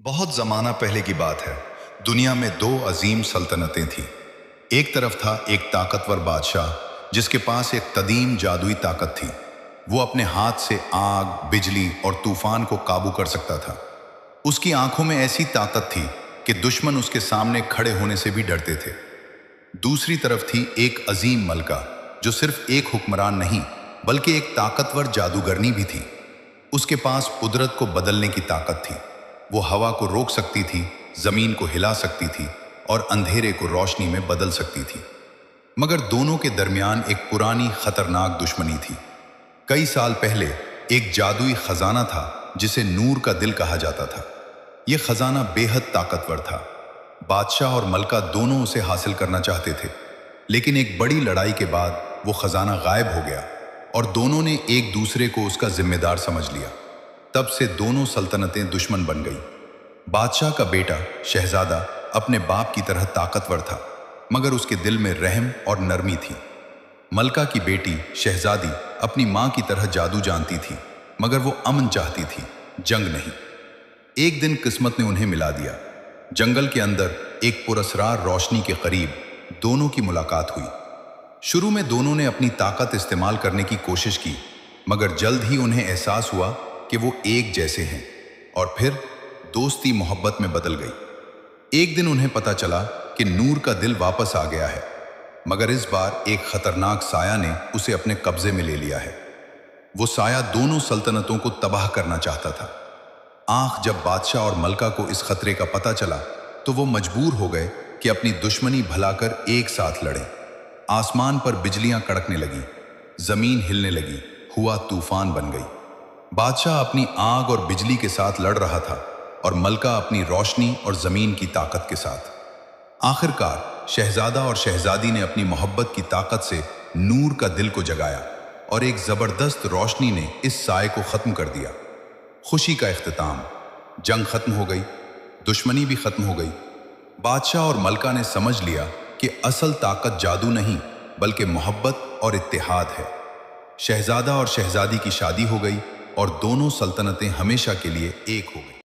बहुत ज़माना पहले की बात है। दुनिया में दो अजीम सल्तनतें थीं। एक तरफ था एक ताकतवर बादशाह जिसके पास एक कदीम जादुई ताकत थी। वो अपने हाथ से आग, बिजली और तूफान को काबू कर सकता था। उसकी आंखों में ऐसी ताकत थी कि दुश्मन उसके सामने खड़े होने से भी डरते थे। दूसरी तरफ थी एक अजीम मलका जो सिर्फ एक हुक्मरान नहीं बल्कि एक ताकतवर जादूगरनी भी थी। उसके पास कुदरत को बदलने की ताकत थी। वो हवा को रोक सकती थी, जमीन को हिला सकती थी और अंधेरे को रोशनी में बदल सकती थी। मगर दोनों के दरमियान एक पुरानी खतरनाक दुश्मनी थी। कई साल पहले एक जादुई खजाना था जिसे नूर का दिल कहा जाता था। यह खजाना बेहद ताकतवर था। बादशाह और मलका दोनों उसे हासिल करना चाहते थे, लेकिन एक बड़ी लड़ाई के बाद वो खजाना गायब हो गया और दोनों ने एक दूसरे को उसका जिम्मेदार समझ लिया। तब से दोनों सल्तनतें दुश्मन बन गई। बादशाह का बेटा शहजादा अपने बाप की तरह ताकतवर था, मगर उसके दिल में रहम और नरमी थी। मलका की बेटी शहजादी अपनी मां की तरह जादू जानती थी, मगर वो अमन चाहती थी, जंग नहीं। एक दिन किस्मत ने उन्हें मिला दिया। जंगल के अंदर एक पुरस्रार रोशनी के करीब दोनों की मुलाकात हुई। शुरू में दोनों ने अपनी ताकत इस्तेमाल करने की कोशिश की, मगर जल्द ही उन्हें एहसास हुआ कि वो एक जैसे हैं, और फिर दोस्ती मोहब्बत में बदल गई। एक दिन उन्हें पता चला कि नूर का दिल वापस आ गया है, मगर इस बार एक खतरनाक साया ने उसे अपने कब्जे में ले लिया है। वो साया दोनों सल्तनतों को तबाह करना चाहता था। जब बादशाह और मलका को इस खतरे का पता चला तो वो मजबूर हो गए कि अपनी दुश्मनी भुलाकर एक साथ लड़ें। आसमान पर बिजलियां कड़कने लगी, जमीन हिलने लगी, हुआ तूफान बन गई। बादशाह अपनी आग और बिजली के साथ लड़ रहा था और मलका अपनी रोशनी और जमीन की ताकत के साथ। आखिरकार शहजादा और शहजादी ने अपनी मोहब्बत की ताकत से नूर का दिल को जगाया और एक जबरदस्त रोशनी ने इस साए को खत्म कर दिया। खुशी का इख्तिताम। जंग खत्म हो गई, दुश्मनी भी खत्म हो गई। बादशाह और मलका ने समझ लिया कि असल ताकत जादू नहीं बल्कि मोहब्बत और इत्तेहाद है। शहजादा और शहजादी की शादी हो गई और दोनों सल्तनतें हमेशा के लिए एक हो गई।